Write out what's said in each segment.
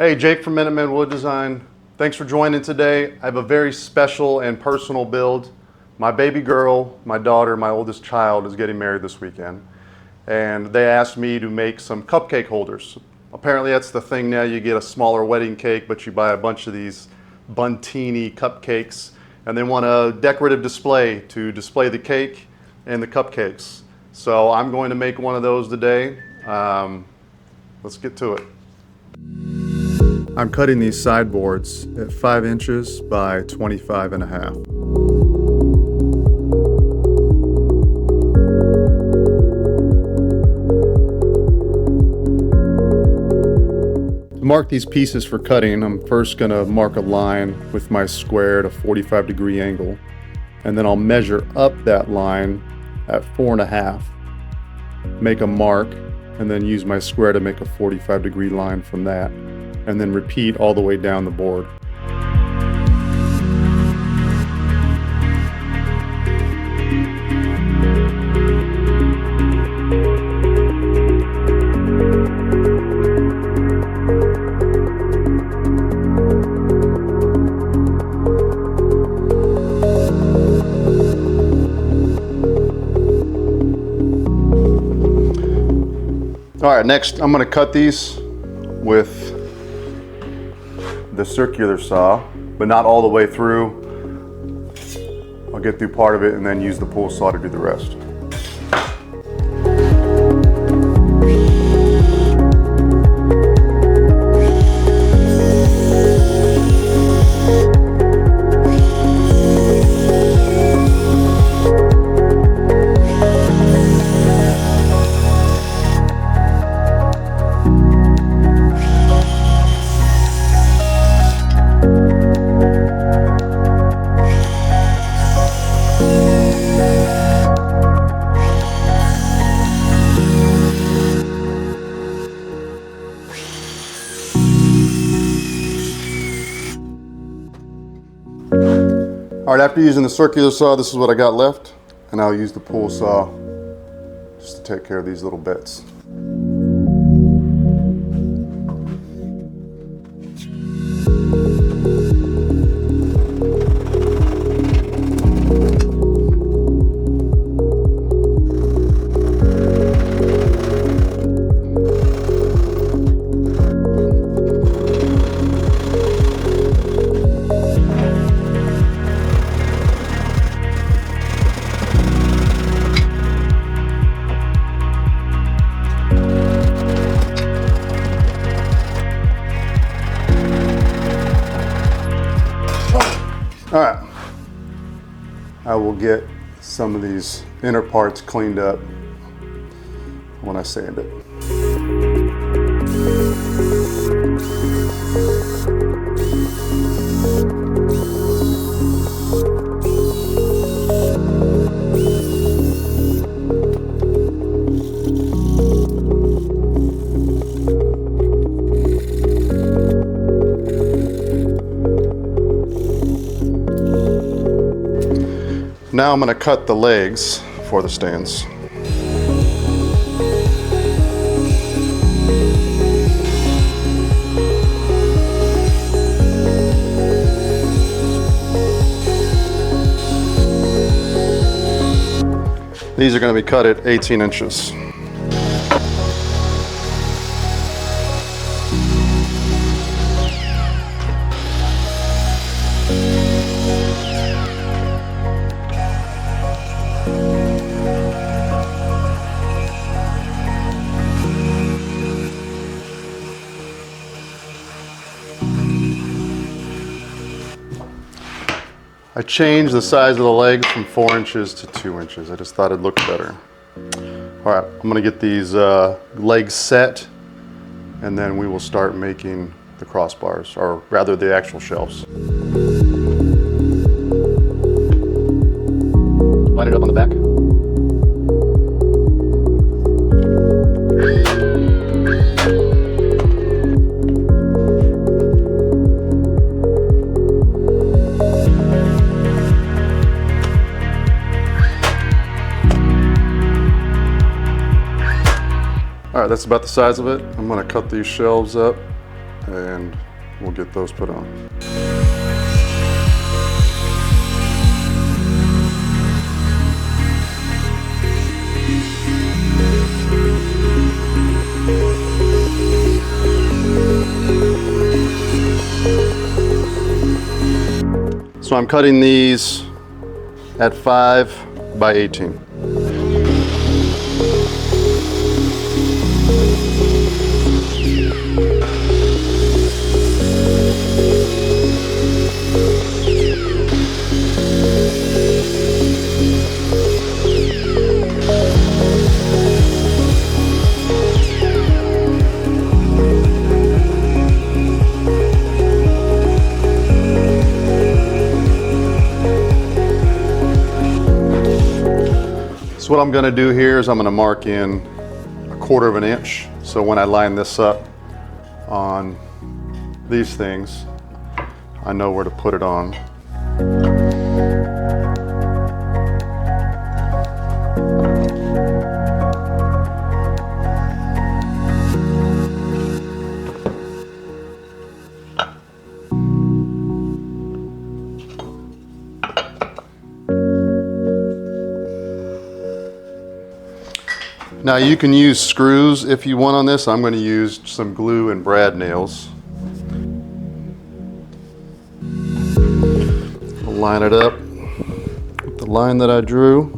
Hey, Jake from Minuteman Wood Design. Thanks for joining today. I have a very special and personal build. My baby girl, my daughter, my oldest child is getting married this weekend. And they asked me to make some cupcake holders. Apparently that's the thing now. You get a smaller wedding cake, but you buy a bunch of these buntini cupcakes, and they want a decorative display to display the cake and the cupcakes. So I'm going to make one of those today. Let's get to it. I'm cutting these sideboards at 5 inches by 25.5. To mark these pieces for cutting, I'm first going to mark a line with my square at a 45-degree angle, and then I'll measure up that line at 4.5, make a mark, and then use my square to make a 45-degree line from that, and then repeat all the way down the board. All right, next I'm going to cut these with the circular saw, but not all the way through. I'll get through part of it and then use the pull saw to do the rest. All right, after using the circular saw, this is what I got left, and I'll use the pull saw just to take care of these little bits. All right, I will get some of these inner parts cleaned up when I sand it. Now I'm going to cut the legs for the stands. These are going to be cut at 18 inches. I changed the size of the legs from 4 inches to 2 inches. I just thought it looked better. All right, I'm gonna get these legs set, and then we will start making the crossbars, or rather the actual shelves. Line it up on the back. All right, that's about the size of it. I'm gonna cut these shelves up and we'll get those put on. So I'm cutting these at 5 by 18. So what I'm going to do here is I'm going to mark in 1/4 inch. So when I line this up on these things, I know where to put it on. Now you can use screws if you want on this. I'm going to use some glue and brad nails. I'll line it up with the line that I drew.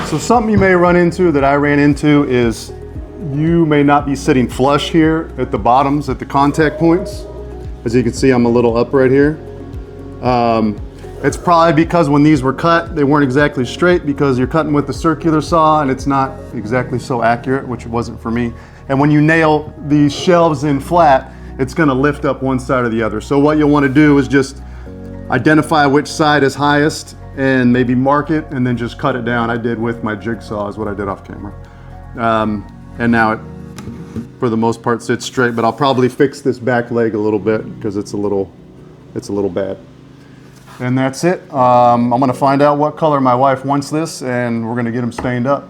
So something you may run into that I ran into is you may not be sitting flush here at the bottoms, at the contact points. As you can see, I'm a little up right here. It's probably because when these were cut, they weren't exactly straight because you're cutting with the circular saw and it's not exactly so accurate, which it wasn't for me. And when you nail these shelves in flat, it's gonna lift up one side or the other. So what you'll wanna do is just identify which side is highest and maybe mark it and then just cut it down. I did with my jigsaw is what I did off camera. And now it, for the most part, sits straight, but I'll probably fix this back leg a little bit because it's a little bad. And that's it. I'm gonna find out what color my wife wants this and we're gonna get them stained up.